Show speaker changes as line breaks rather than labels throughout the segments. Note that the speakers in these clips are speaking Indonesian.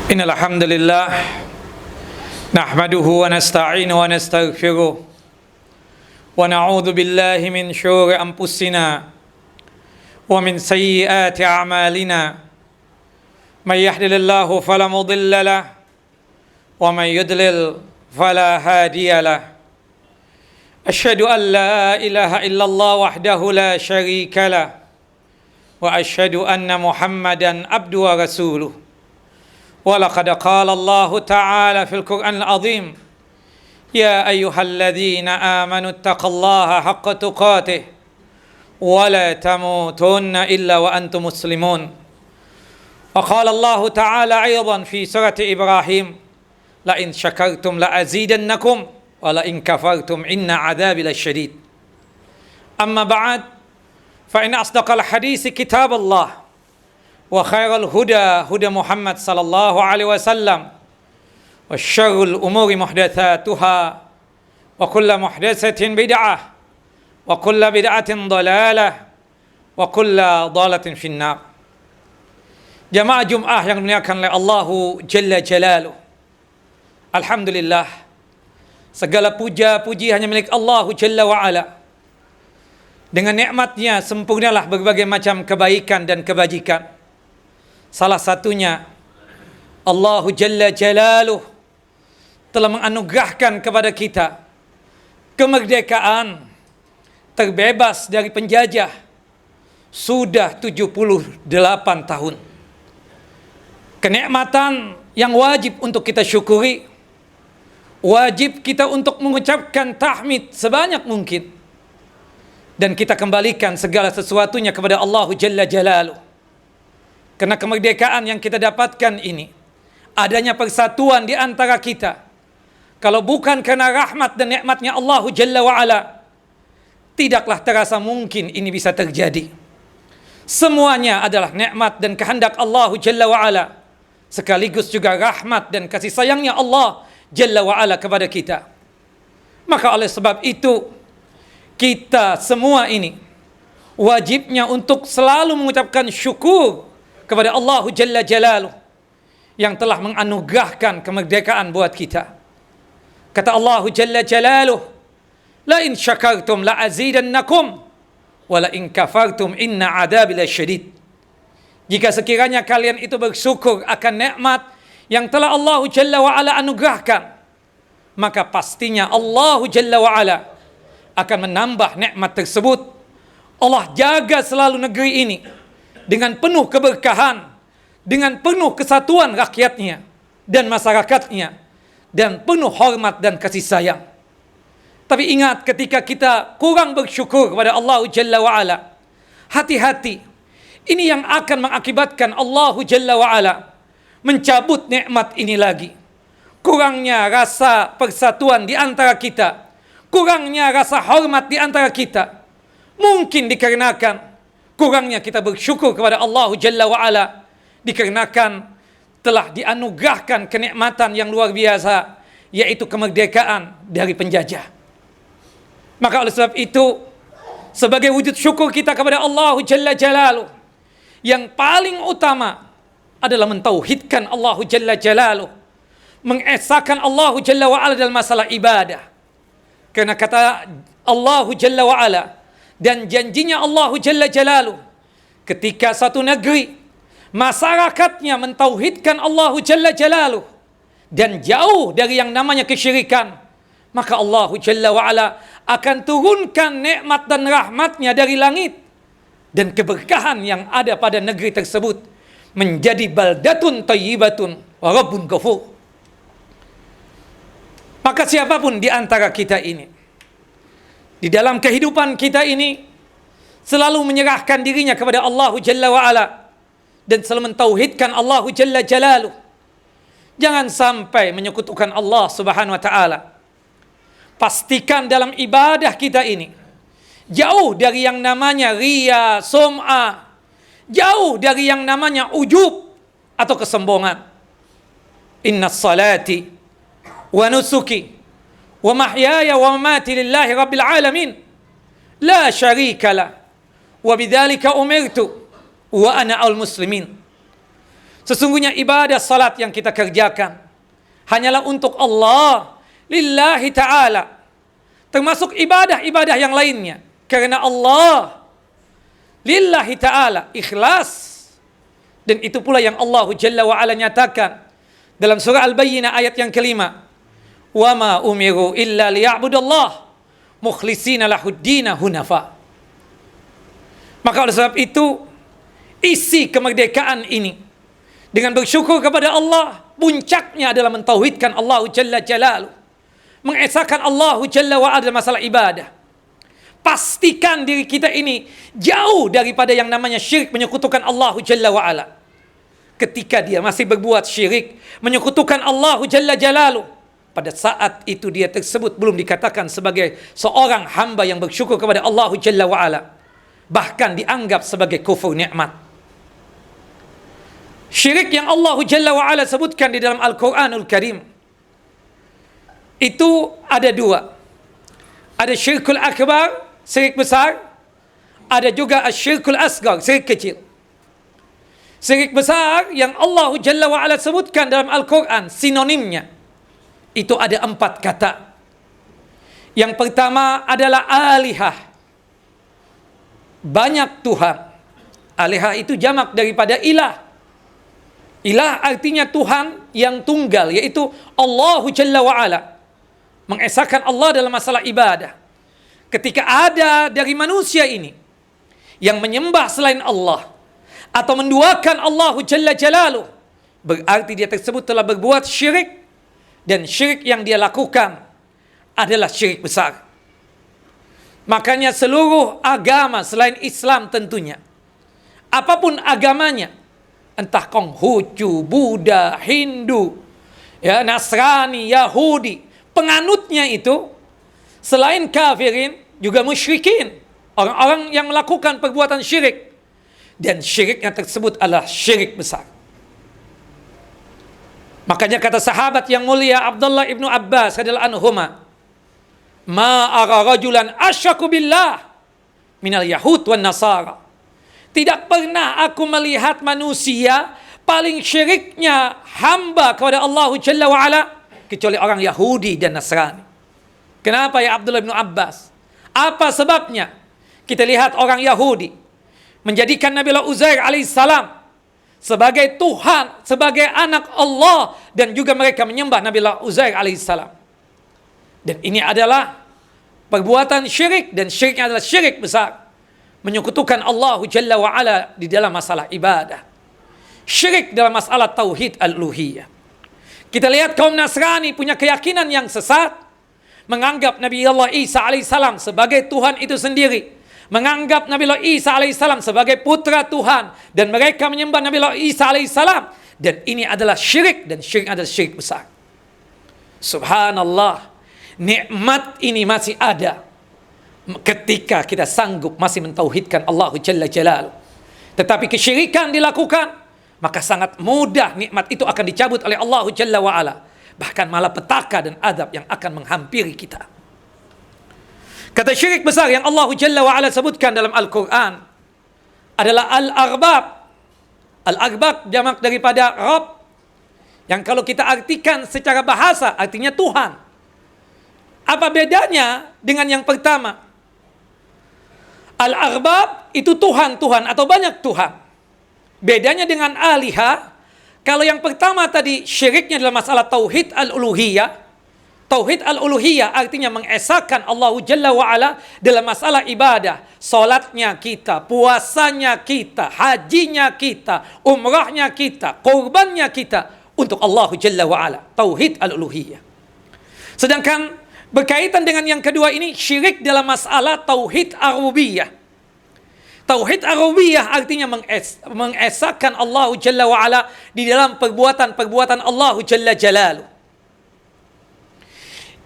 Innal hamdalillah nahmaduhu wa nasta'inu wa nastaghfiruh wa na'udzu billahi min syururi anfusina wa min sayyiati a'malina may yahdihillahu fala mudilla lahu wa may yudlil fala hadiya lahu asyhadu an la ilaha illallah wahdahu la syarika lahu wa asyhadu anna muhammadan abduhu wa rasuluh. ولقد قال الله تعالى في القرآن العظيم يا أيها الذين آمنوا اتقوا الله حق تقاته ولا تموتن إلا وأنتم مسلمون وقال الله تعالى أيضا في سورة إبراهيم لئن شكرتم لأزيدنكم ولئن كفرتم إن عذابي لشديد أما بعد فإن أصدق الحديث كتاب الله وخير الهدى هدى محمد صلى الله عليه وسلم وشر الأمور محدثاتها وكل محدثة بدعة وكل بدعة ضلالة وكل ضالة في النار. Jamaah Jum'ah yang dimuliakan oleh Allahu Jalla Jalaluh. Alhamdulillah, segala puja-puji hanya milik Allahu Jalla wa'ala. Dengan nikmatnya sempurnalah berbagai macam kebaikan dan kebajikan. Salah satunya Allahu Jalla Jalaluh telah menganugerahkan kepada kita kemerdekaan, terbebas dari penjajah sudah 78 tahun. Kenikmatan yang wajib untuk kita syukuri, wajib kita untuk mengucapkan tahmid sebanyak mungkin, dan kita kembalikan segala sesuatunya kepada Allahu Jalla Jalaluh. Karena kemerdekaan yang kita dapatkan ini, adanya persatuan di antara kita. Kalau bukan karena rahmat dan nikmatnya Allahu Jalla wa'ala, tidaklah terasa mungkin ini bisa terjadi. Semuanya adalah nikmat dan kehendak Allahu Jalla wa'ala, sekaligus juga rahmat dan kasih sayangnya Allah Jalla wa'ala kepada kita. Maka oleh sebab itu, kita semua ini wajibnya untuk selalu mengucapkan syukur kepada Allahu Jalla Jalaluh yang telah menganugerahkan kemerdekaan buat kita. Kata Allahu Jalla Jalaluh, la in syakartum la azidannakum wa la in kafartum inna adabi lasyadid. Jika sekiranya kalian itu bersyukur akan nikmat yang telah Allahu Jalla wa ala anugerahkan, maka pastinya Allahu Jalla wa ala akan menambah nikmat tersebut. Allah jaga selalu negeri ini dengan penuh keberkahan, dengan penuh kesatuan rakyatnya dan masyarakatnya, dan penuh hormat dan kasih sayang. Tapi ingat, ketika kita kurang bersyukur kepada Allah Jalla wa'ala, hati-hati, ini yang akan mengakibatkan Allah Jalla wa'ala mencabut nikmat ini lagi. Kurangnya rasa persatuan di antara kita, kurangnya rasa hormat di antara kita, mungkin dikarenakan kurangnya kita bersyukur kepada Allah Jalla wa'ala, dikarenakan telah dianugerahkan kenikmatan yang luar biasa, yaitu kemerdekaan dari penjajah. Maka oleh sebab itu, sebagai wujud syukur kita kepada Allah Jalla Jalaluh, yang paling utama adalah mentauhidkan Allah Jalla Jalaluh, mengesahkan Allah Jalla wa'ala dalam masalah ibadah. Karena kata Allah Jalla wa'ala dan janjinya Allah Jalla Jalaluh, ketika satu negeri masyarakatnya mentauhidkan Allah Jalla Jalaluh dan jauh dari yang namanya kesyirikan, maka Allah Jalla wa'ala akan turunkan nikmat dan rahmatnya dari langit, dan keberkahan yang ada pada negeri tersebut menjadi baldatun thayyibatun wa rabbun ghafur. Maka siapapun di antara kita ini, di dalam kehidupan kita ini, selalu menyerahkan dirinya kepada Allah Jalla wa'ala dan selalu mentauhidkan Allah Jalla Jalaluh. Jangan sampai menyekutukan Allah Subhanahu wa ta'ala. Pastikan dalam ibadah kita ini jauh dari yang namanya riya, sum'ah, jauh dari yang namanya ujub atau kesombongan. Inna salati wa nusuki wa mahyaya wa mamati lillahi rabbil alamin la syarika lah wa bidzalika umirtu wa ana al muslimin. Sesungguhnya ibadah salat yang kita kerjakan hanyalah untuk Allah, lillahi ta'ala. Termasuk ibadah-ibadah yang lainnya karena Allah, lillahi ta'ala, ikhlas. Dan itu pula yang Allah Jalla wa'ala nyatakan dalam surah Al-Bayyinah ayat yang kelima. Wa ma umiru illa liya'budallah mukhlisina lahuddina hunafa. Maka oleh sebab itu, isi kemerdekaan ini dengan bersyukur kepada Allah, puncaknya adalah mentauhidkan Allah Jalla Jalaluh, mengesahkan Allah Jalla wa'ala dalam masalah ibadah. Pastikan diri kita ini jauh daripada yang namanya syirik, menyekutukan Allah Jalla wa'ala. Ketika dia masih berbuat syirik, menyekutukan Allah Jalla Jalaluh, pada saat itu dia tersebut belum dikatakan sebagai seorang hamba yang bersyukur kepada Allah Jalla wa'ala, bahkan dianggap sebagai kufur nikmat. Syirik yang Allah Jalla wa'ala sebutkan di dalam Al-Quranul Karim itu ada dua. Ada syirkul akbar, syirik besar. Ada juga asyirkul asgar, syirik kecil. Syirik besar yang Allah Jalla wa'ala sebutkan dalam Al-Quran, sinonimnya itu ada 4 kata. Yang pertama adalah alihah, banyak Tuhan. Alihah itu jamak daripada ilah. Ilah artinya Tuhan yang tunggal, yaitu Allah Jalla wa'ala. Mengesahkan Allah dalam masalah ibadah. Ketika ada dari manusia ini yang menyembah selain Allah atau menduakan Allah Jalla Jalaluh, berarti dia tersebut telah berbuat syirik, dan syirik yang dia lakukan adalah syirik besar. Makanya seluruh agama selain Islam tentunya, apapun agamanya, entah Konghucu, Buddha, Hindu, ya, Nasrani, Yahudi, penganutnya itu selain kafirin juga musyrikin, orang-orang yang melakukan perbuatan syirik, dan syiriknya tersebut adalah syirik besar. Makanya kata sahabat yang mulia Abdullah ibnu Abbas radhiyallahu anhuma, ma ara rajulan asyaku billah minal yahud wan nasara. Tidak pernah aku melihat manusia paling syiriknya hamba kepada Allah Jalla wa'ala kecuali orang Yahudi dan Nasrani. Kenapa ya Abdullah bin Abbas? Apa sebabnya? Kita lihat orang Yahudi menjadikan Nabi Uzair alaihissalam sebagai Tuhan, sebagai anak Allah, dan juga mereka menyembah Nabi Uzair alaihissalam. Dan ini adalah perbuatan syirik, dan syiriknya adalah syirik besar, menyekutukan Allah Jalla wa'ala di dalam masalah ibadah. Syirik dalam masalah tauhid al-uluhiyah. Kita lihat kaum Nasrani punya keyakinan yang sesat, menganggap Nabi Allah Isa alaihissalam sebagai Tuhan itu sendiri, menganggap Nabi Isa alaihissalam sebagai putra Tuhan, dan mereka menyembah Nabi Isa alaihissalam, dan ini adalah syirik, dan syirik adalah syirik besar. Subhanallah, nikmat ini masih ada ketika kita sanggup masih mentauhidkan Allah Jalla Jalaluh. Tetapi kesyirikan dilakukan, maka sangat mudah nikmat itu akan dicabut oleh Allah Jalla wa'ala. Bahkan malapetaka dan adab yang akan menghampiri kita. Kata syirik besar yang Allah Jalla wa'ala sebutkan dalam Al-Quran adalah Al-Arbab. Al-Arbab jamak daripada Rabb, yang kalau kita artikan secara bahasa artinya Tuhan. Apa bedanya dengan yang pertama? Al-Arbab itu Tuhan-Tuhan atau banyak Tuhan. Bedanya dengan alihah, kalau yang pertama tadi syiriknya dalam masalah tauhid al-uluhiyah. Tauhid al-uluhiyah artinya mengesahkan Allah Jalla wa'ala dalam masalah ibadah. Salatnya kita, puasanya kita, hajinya kita, umrahnya kita, kurbannya kita untuk Allah Jalla wa'ala. Tauhid al-uluhiyah. Sedangkan berkaitan dengan yang kedua ini, syirik dalam masalah tauhid ar-rububiyah. Tauhid ar-rububiyah artinya mengesahkan Allah Jalla wa'ala di dalam perbuatan-perbuatan Allah Jalla Jalaluh.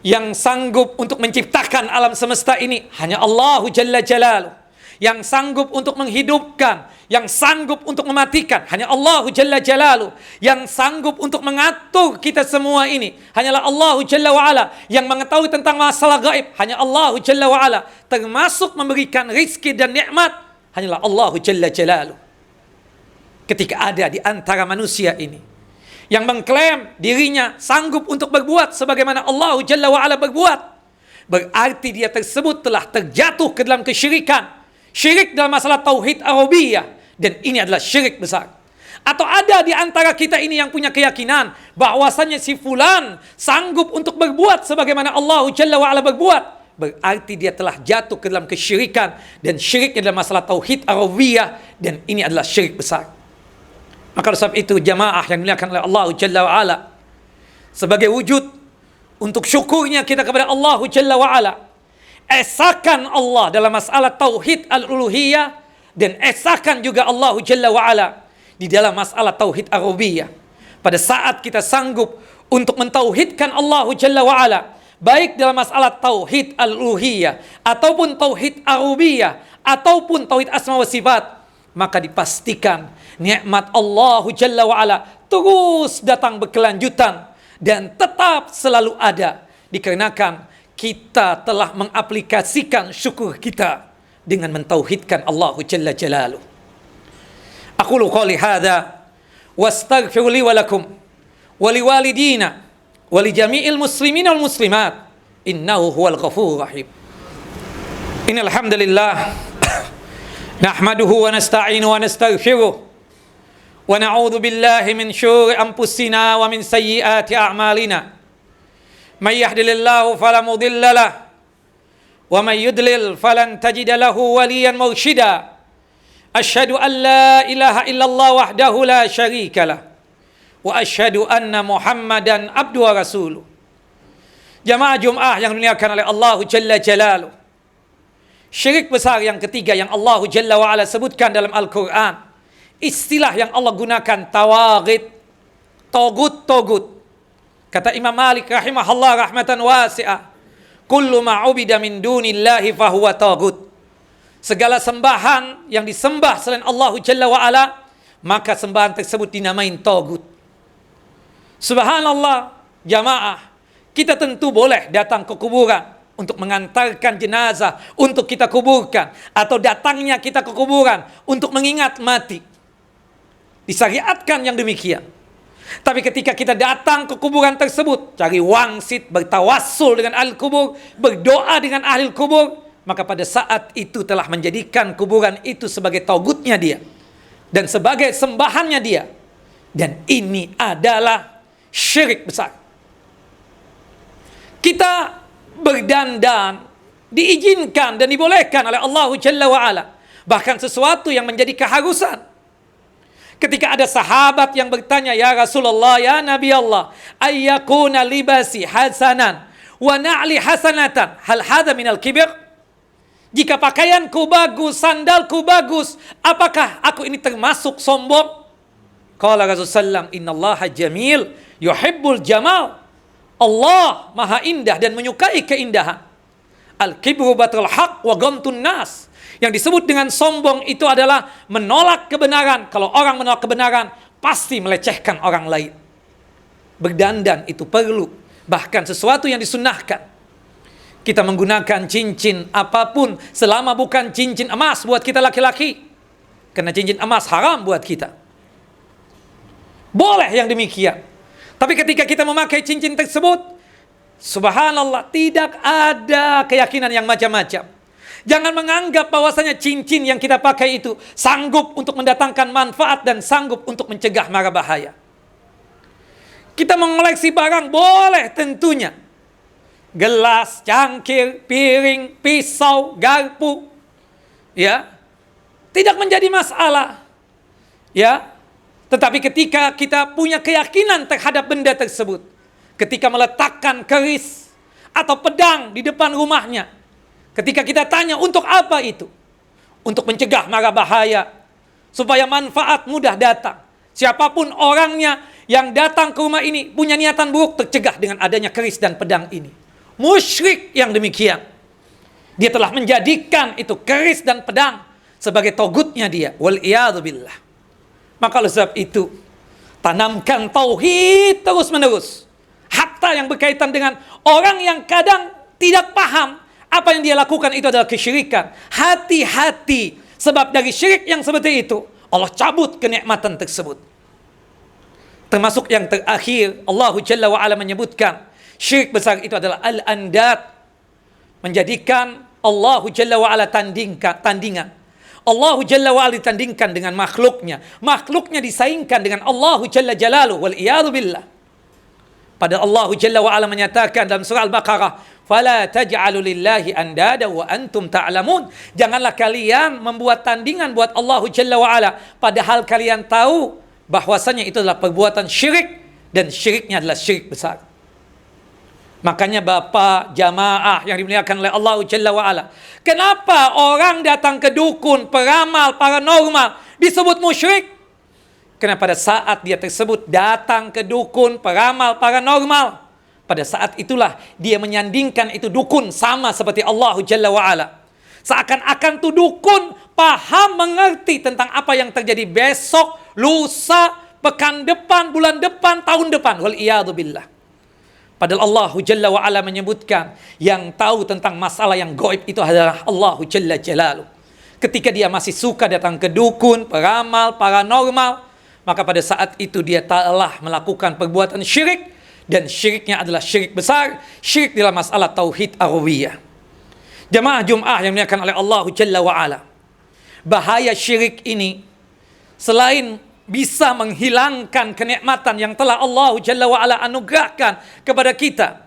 Yang sanggup untuk menciptakan alam semesta ini hanya Allah Jalla Jalaluh. Yang sanggup untuk menghidupkan, yang sanggup untuk mematikan hanya Allah Jalla Jalaluh. Yang sanggup untuk mengatur kita semua ini hanyalah Allah Jalla wa'ala. Yang mengetahui tentang masalah gaib hanya Allah Jalla wa'ala. Termasuk memberikan rizki dan nikmat hanyalah Allah Jalla Jalaluh. ketika ada di antara manusia ini yang mengklaim dirinya sanggup untuk berbuat sebagaimana Allah Jalla wa'ala berbuat, berarti dia tersebut telah terjatuh ke dalam kesyirikan. Syirik dalam masalah tauhid ar-rububiyah, dan ini adalah syirik besar. Atau ada di antara kita ini yang punya keyakinan bahwasanya si fulan sanggup untuk berbuat sebagaimana Allah Jalla wa'ala berbuat, berarti dia telah jatuh ke dalam kesyirikan, dan syirik adalah masalah tauhid ar-rububiyah, dan ini adalah syirik besar. Maka oleh sebab itu jamaah yang dimuliakan oleh Allah Jalla wa'ala, sebagai wujud untuk syukurnya kita kepada Allah Jalla wa'ala, esakan Allah dalam masalah tauhid al-uluhiyah, dan esakan juga Allah Jalla wa'ala di dalam masalah tauhid ar-rububiyah. Pada saat kita sanggup untuk mentauhidkan Allah Jalla wa'ala, baik dalam masalah tauhid al-uluhiyah ataupun tauhid ar-rububiyah ataupun tauhid asma wa sifat, maka dipastikan nikmat Allah Jalla wa'ala terus datang berkelanjutan dan tetap selalu ada, dikarenakan kita telah mengaplikasikan syukur kita dengan mentauhidkan Allah Jalla Jalaluh. Aqulu qawli hadza wastaghfiru li wa lakum wa liwalidina wa li jami'il muslimina wal muslimat innahu huwal ghafurur rahim. Innal hamdalillah nahmaduhu wa nasta'inu wa nastaghfiruh wa na'udzu billahi min syururi anfusina wa min sayyiati a'malina. May yahdihillahu fala mudilla lahu wa may yudlil falan tajida lahu waliyan mursyida. Asyhadu an la ilaha illallah wahdahu la syarika lah wa asyhadu anna Muhammadan abduhu wa rasuluh. Jamaah Jumat yang dimuliakan oleh Allah Jalla Jalaluh, syirik besar yang ketiga yang Allah Jalla wa'ala sebutkan dalam Al-Quran, istilah yang Allah gunakan tawaghit, togut. Kata Imam Malik rahimahullah rahmatan wasi'ah, kullu ma'ubida min dunillahi fahuwa tagut. Segala sembahan yang disembah selain Allah Jalla wa'ala, maka sembahan tersebut dinamain tagut. Subhanallah, jamaah, kita tentu boleh datang ke kuburan untuk mengantarkan jenazah untuk kita kuburkan, atau datangnya kita ke kuburan untuk mengingat mati. Disyariatkan yang demikian. Tapi ketika kita datang ke kuburan tersebut, cari wangsit, bertawassul dengan ahli kubur, berdoa dengan ahli kubur, maka pada saat itu telah menjadikan kuburan itu sebagai tagutnya dia dan sebagai sembahannya dia, dan ini adalah syirik besar. Kita berdandan diizinkan dan dibolehkan oleh Allah Jalla wa'ala, bahkan sesuatu yang menjadi keharusan. Ketika ada sahabat yang bertanya, ya Rasulullah, ya Nabi Allah, ayyakuna libasi hasanan wa na'li hasanatan, hal hadha minal kibir? Jika pakaianku bagus, sandalku bagus, apakah aku ini termasuk sombong? Qala Rasulullah, innallaha jamil yuhibbul jamal. Allah maha indah dan menyukai keindahan. Al-kibru batul haq wa ghamtun nas. Yang disebut dengan sombong itu adalah menolak kebenaran. Kalau orang menolak kebenaran, pasti melecehkan orang lain. Berdandan itu perlu, bahkan sesuatu yang disunnahkan. Kita menggunakan cincin apapun selama bukan cincin emas buat kita laki-laki, karena cincin emas haram buat kita. Boleh yang demikian. Tapi ketika kita memakai cincin tersebut, subhanallah, tidak ada keyakinan yang macam-macam. Jangan menganggap bahwasanya cincin yang kita pakai itu sanggup untuk mendatangkan manfaat dan sanggup untuk mencegah mara bahaya. Kita mengoleksi barang boleh tentunya. Gelas, cangkir, piring, pisau, garpu, ya, tidak menjadi masalah, ya. Tetapi ketika kita punya keyakinan terhadap benda tersebut, ketika meletakkan keris atau pedang di depan rumahnya, ketika kita tanya untuk apa itu, untuk mencegah mara bahaya, supaya manfaat mudah datang. Siapapun orangnya yang datang ke rumah ini punya niatan buruk, tercegah dengan adanya keris dan pedang ini. Musyrik yang demikian, dia telah menjadikan itu keris dan pedang sebagai togutnya dia. Wal iyadzu billah. Maka oleh sebab itu, tanamkan tauhid terus menerus. Hatta yang berkaitan dengan orang yang kadang tidak paham apa yang dia lakukan itu adalah kesyirikan. Hati-hati, sebab dari syirik yang seperti itu, Allah cabut kenikmatan tersebut. Termasuk yang terakhir, Allah Jalla wa'ala menyebutkan syirik besar itu adalah al-andad, menjadikan Allah Jalla wa'ala tandingan. Allah Jalla wa'ala ditandingkan dengan makhluknya, makhluknya disaingkan dengan Allah Jalla Jalaluhu, wal iyadu billah. Pada Allah Jalla wa'ala menyatakan dalam surah Al-Baqarah, fala taj'alu lillahi andada wa antum ta'lamun. Janganlah kalian membuat tandingan buat Allah Jalla wa'ala, padahal kalian tahu bahwasanya itu adalah perbuatan syirik, dan syiriknya adalah syirik besar. Makanya Bapak jamaah yang dimuliakan oleh Allah Jalla wa'ala, kenapa orang datang ke dukun, peramal, paranormal disebut musyrik? Karena pada saat dia tersebut datang ke dukun, peramal, paranormal, pada saat itulah dia menyandingkan itu dukun sama seperti Allah Jalla wa'ala. Seakan-akan tuh dukun paham, mengerti tentang apa yang terjadi besok, lusa, pekan depan, bulan depan, tahun depan. Wal iyadu billah. Padahal Allah Jalla wa'ala menyebutkan yang tahu tentang masalah yang gaib itu adalah Allah Jalla Jalaluhu. Ketika dia masih suka datang ke dukun, peramal, paranormal, maka pada saat itu dia telah melakukan perbuatan syirik, dan syiriknya adalah syirik besar, syirik dalam masalah tauhid ar-rububiyah. Jamaah Jum'ah yang dimuliakan oleh Allah Jalla wa'ala, bahaya syirik ini selain bisa menghilangkan kenikmatan yang telah Allah Jalla wa'ala anugerahkan kepada kita,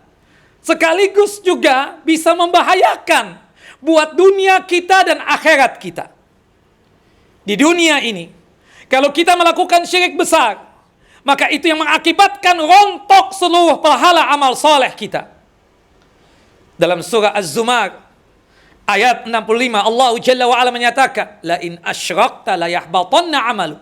sekaligus juga bisa membahayakan buat dunia kita dan akhirat kita. Di dunia ini, kalau kita melakukan syirik besar, maka itu yang mengakibatkan rontok seluruh pahala amal soleh kita. Dalam surah Az-Zumar ayat 65, Allah Jalla wa'ala menyatakan, la in asyrakta la yahbatanna amalu.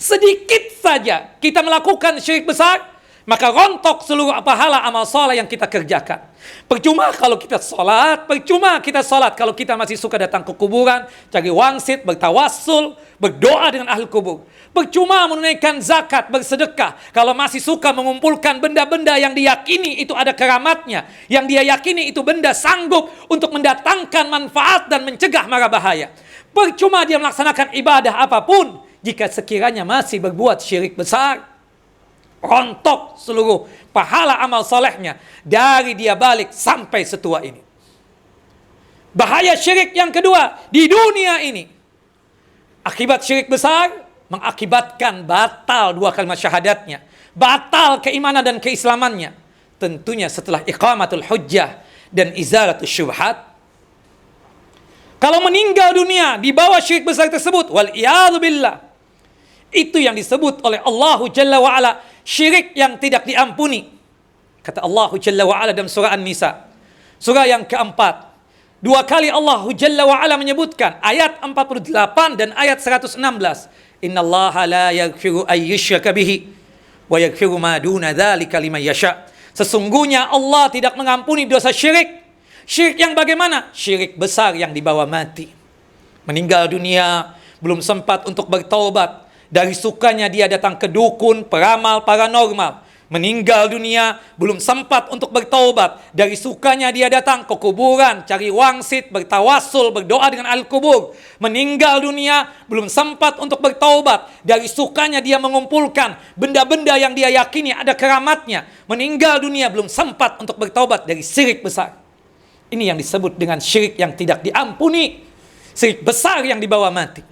Sedikit saja kita melakukan syirik besar, maka rontok seluruh pahala amal soleh yang kita kerjakan. Percuma kalau kita sholat, percuma kita sholat kalau kita masih suka datang ke kuburan, cari wangsit, bertawassul, berdoa dengan ahli kubur. Percuma menunaikan zakat, bersedekah kalau masih suka mengumpulkan benda-benda yang diyakini itu ada keramatnya, yang dia yakini itu benda sanggup untuk mendatangkan manfaat dan mencegah mara bahaya. Percuma dia melaksanakan ibadah apapun jika sekiranya masih berbuat syirik besar. Rontok seluruh pahala amal solehnya dari dia balik sampai setua ini. Bahaya syirik yang kedua di dunia ini, akibat syirik besar mengakibatkan batal dua kalimat syahadatnya, batal keimanan dan keislamannya. Tentunya setelah iqamatul hujjah dan izalatul syubhat. Kalau meninggal dunia di bawah syirik besar tersebut, wal iyadu billah, itu yang disebut oleh Allah Jalla wa'ala syirik yang tidak diampuni. Kata Allah Jalla wa'ala dalam surah An-Nisa, surah yang keempat, dua kali Allah Jalla wa'ala menyebutkan ayat 48 dan ayat 116, innallaha la yaghfiru ay yushraka bihi wa yaghfiru ma duna dzalika liman yasha. Sesungguhnya Allah tidak mengampuni dosa syirik. Syirik yang bagaimana? Syirik besar yang dibawa mati. Meninggal dunia belum sempat untuk bertaubat, dari sukanya dia datang ke dukun, peramal, paranormal. Meninggal dunia belum sempat untuk bertaubat, dari sukanya dia datang ke kuburan, cari wangsit, bertawassul, berdoa dengan ahli kubur. Meninggal dunia belum sempat untuk bertaubat, dari sukanya dia mengumpulkan benda-benda yang dia yakini ada keramatnya. Meninggal dunia belum sempat untuk bertaubat dari syirik besar. Ini yang disebut dengan syirik yang tidak diampuni, syirik besar yang dibawa mati.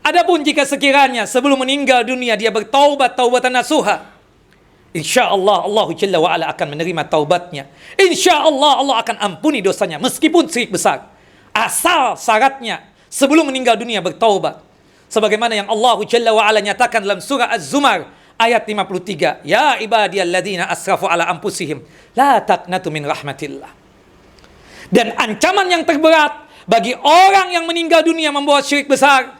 Adapun jika sekiranya sebelum meninggal dunia dia bertaubat taubatan nasuha, insyaallah Allah Jalla wa'ala akan menerima taubatnya. Insyaallah Allah akan ampuni dosanya meskipun syirik besar, asal syaratnya sebelum meninggal dunia bertaubat. Sebagaimana yang Allah Jalla wa'ala nyatakan dalam surah Az-Zumar ayat 53, ya ibadiyalladzina asrafu ala anfusihim la taqnatu min rahmatillah. Dan ancaman yang terberat bagi orang yang meninggal dunia membawa syirik besar,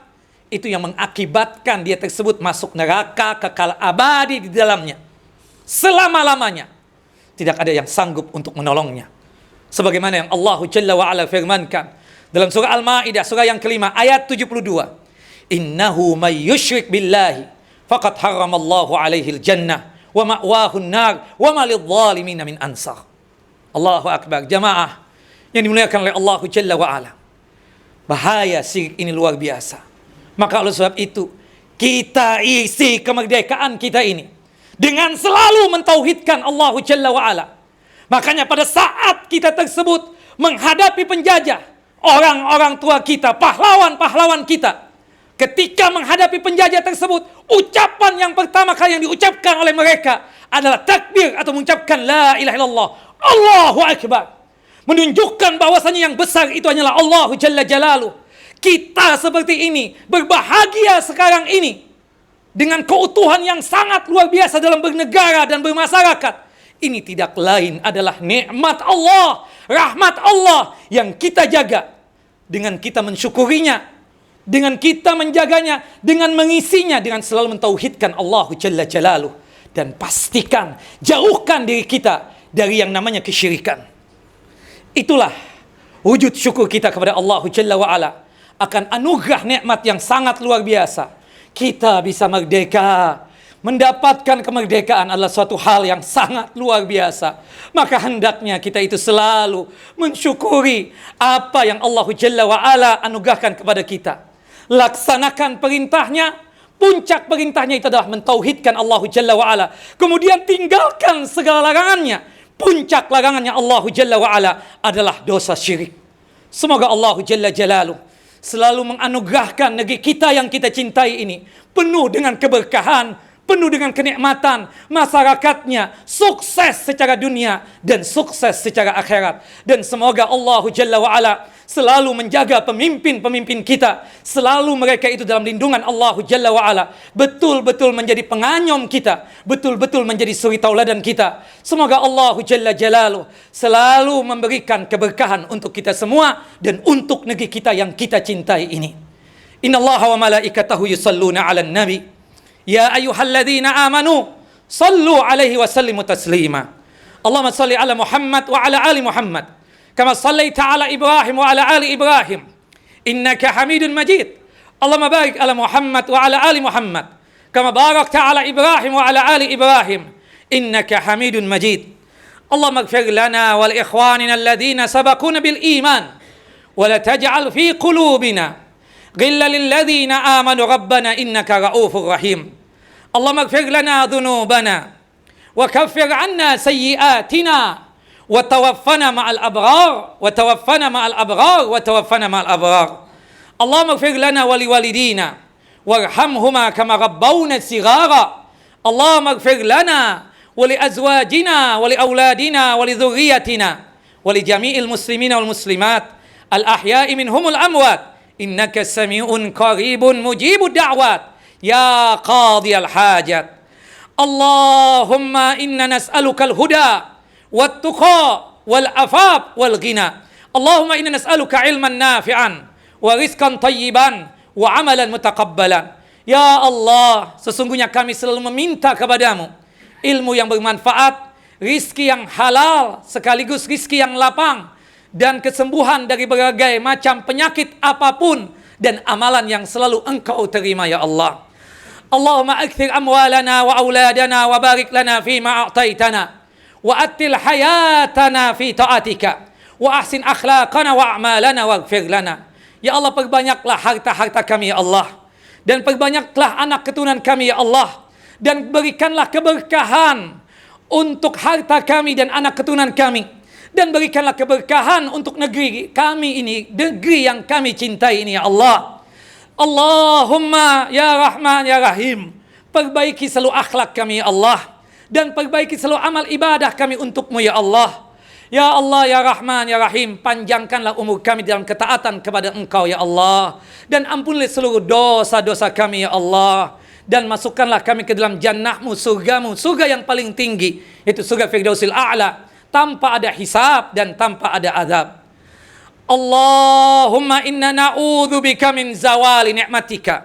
itu yang mengakibatkan dia tersebut masuk neraka kekal abadi di dalamnya selama-lamanya. Tidak ada yang sanggup untuk menolongnya. Sebagaimana yang Allah Jalla wa'ala firmankan dalam surah Al-Ma'idah surah yang kelima ayat 72, innahu may yusyrik billahi faqad haramallahu alaihi al-jannah wa ma'wahu an-nar wa ma lidh-dhalimin min ansar. Allahu akbar. Jamaah yang dimuliakan oleh Allah Jalla wa'ala, bahaya syirik ini luar biasa. Maka oleh sebab itu kita isi kemerdekaan kita ini dengan selalu mentauhidkan Allah Jalla wa'ala. Makanya pada saat kita tersebut menghadapi penjajah, orang-orang tua kita, pahlawan-pahlawan kita, ketika menghadapi penjajah tersebut, ucapan yang pertama kali yang diucapkan oleh mereka adalah takbir atau mengucapkan la ilaha illallah, Allahu Akbar. Menunjukkan bahwasanya yang besar itu hanyalah Allah Jalla Jalaluh. Kita seperti ini, berbahagia sekarang ini, dengan keutuhan yang sangat luar biasa dalam bernegara dan bermasyarakat. Ini tidak lain adalah nikmat Allah, rahmat Allah yang kita jaga. Dengan kita mensyukurinya, dengan kita menjaganya, dengan mengisinya, dengan selalu mentauhidkan Allah Jalla Jalaluh. Dan pastikan, jauhkan diri kita dari yang namanya kesyirikan. Itulah wujud syukur kita kepada Allah Jalla wa'ala akan anugerah nikmat yang sangat luar biasa. Kita bisa merdeka. Mendapatkan kemerdekaan adalah suatu hal yang sangat luar biasa. Maka hendaknya kita itu selalu mensyukuri apa yang Allah Jalla wa'ala anugerahkan kepada kita. Laksanakan perintahnya. Puncak perintahnya itu adalah mentauhidkan Allah Jalla wa'ala. Kemudian tinggalkan segala larangannya. Puncak larangannya Allah Jalla wa'ala adalah dosa syirik. Semoga Allah Jalla Jalaluh selalu menganugerahkan negeri kita yang kita cintai ini penuh dengan keberkahan, penuh dengan kenikmatan, masyarakatnya sukses secara dunia dan sukses secara akhirat. Dan semoga Allah Jalla wa'ala selalu menjaga pemimpin-pemimpin kita, selalu mereka itu dalam lindungan Allah Jalla wa'ala, betul-betul menjadi penganyom kita, betul-betul menjadi suri tauladan kita. Semoga Allah Jalla Jalaluh selalu memberikan keberkahan untuk kita semua dan untuk negeri kita yang kita cintai ini. Innallaha wa malaikatahu yusalluna 'alan nabi ya ayyuhalladzina amanu sallu 'alaihi wa sallimu taslima. Allahumma salli 'ala Muhammad wa 'ala ali Muhammad كما صليت على إبراهيم وعلى آل إبراهيم إنك حميد مجيد. اللهم بارك على محمد وعلى آل محمد كما باركت على إبراهيم وعلى آل إبراهيم إنك حميد مجيد. اللهم اغفر لنا ولإخواننا الذين سبقونا بالإيمان ولا تجعل في قلوبنا غلا للذين آمنوا ربنا إنك رؤوف رحيم. اللهم اغفر لنا ذنوبنا وكفر عنا سيئاتنا وتوفنا مع الأبرار وتوفنا مع الأبرار وتوفنا مع الأبرار. اللهم اغفر لنا ولوالدينا وارحمهما كما ربونا صغارا. اللهم اغفر لنا ولأزواجنا ولأولادنا ولذريتنا ولجميع المسلمين والمسلمات الأحياء منهم الأموات إنك سميع قريب مجيب الدعوات يا قاضي الحاجات. اللهم إنا نسألك الهدى والتقى والعفاف والغنى. اللهم إنا نسألك علما نافعا ورزقا طيبا وعملا متقبلا. Ya Allah, sesungguhnya kami selalu meminta kepadamu ilmu yang bermanfaat, rizki yang halal sekaligus rizki yang lapang, dan kesembuhan dari berbagai macam penyakit apapun, dan amalan yang selalu Engkau terima ya Allah. Allahumma akthir amwalana wa auladana wa barik lana fima a'taitana wa atil hayatana fi ta'atika wa ahsin akhlaqana wa a'malana waghfir lana. Ya Allah, perbanyaklah harta-harta kami ya Allah, dan perbanyaklah anak keturunan kami ya Allah, dan berikanlah keberkahan untuk harta kami dan anak keturunan kami, dan berikanlah keberkahan untuk negeri kami ini, negeri yang kami cintai ini ya Allah. Allahumma ya Rahman ya Rahim, perbaiki selalu akhlak kami ya Allah, dan perbaiki selalu amal ibadah kami untukmu ya Allah. Ya Allah ya Rahman ya Rahim, panjangkanlah umur kami dalam ketaatan kepada Engkau ya Allah, dan ampunilah seluruh dosa-dosa kami ya Allah, dan masukkanlah kami ke dalam jannahmu, surgamu, surga yang paling tinggi, yaitu surga Firdausil A'la, tanpa ada hisab dan tanpa ada azab. Allahumma inna na'udzubika min zawali ni'matika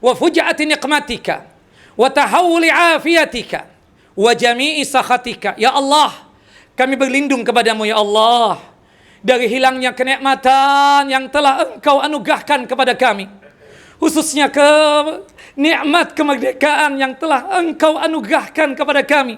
wa fujaati niqmatika wa tahawuli afiyatika wa jami'i sakhatika. Ya Allah, kami berlindung kepadamu ya Allah dari hilangnya kenikmatan yang telah Engkau anugerahkan kepada kami, khususnya nikmat kemerdekaan yang telah Engkau anugerahkan kepada kami.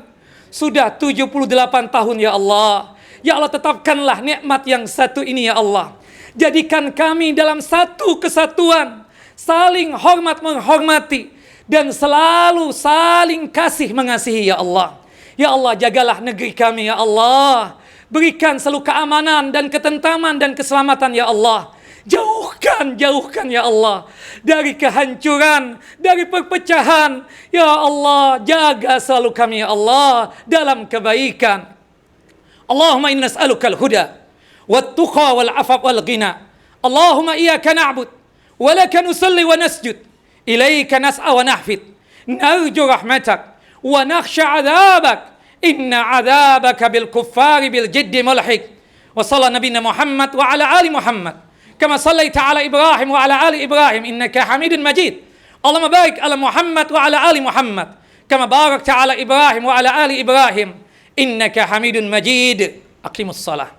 Sudah 78 tahun ya Allah. Ya Allah, tetapkanlah nikmat yang satu ini ya Allah. Jadikan kami dalam satu kesatuan, saling hormat menghormati, dan selalu saling kasih mengasihi ya Allah. Ya Allah, jagalah negeri kami ya Allah. Berikan selalu keamanan dan ketentraman dan keselamatan ya Allah. Jauhkan ya Allah dari kehancuran, dari perpecahan. Ya Allah, jaga selalu kami ya Allah dalam kebaikan. Allahumma inna nas'aluka al-huda wat-tuqa wal-'afaf wal-ghina. Allahumma iyyaka na'bud wa laka nusalli wa nasjud. Ilaika nas'a wa nahfid. Narju rahmatak wa nakhsha 'adzabak. Inna 'adzabaka bil kuffari bil jiddi mulhiq. Wa sallallahu nabiyina Muhammad wa ala ali Muhammad. كما صليت على إبراهيم وعلى آل إبراهيم إنك حميد مجيد. اللهم بارك على محمد وعلى آل محمد كما باركت على إبراهيم وعلى آل إبراهيم إنك حميد مجيد. أقيموا الصلاة.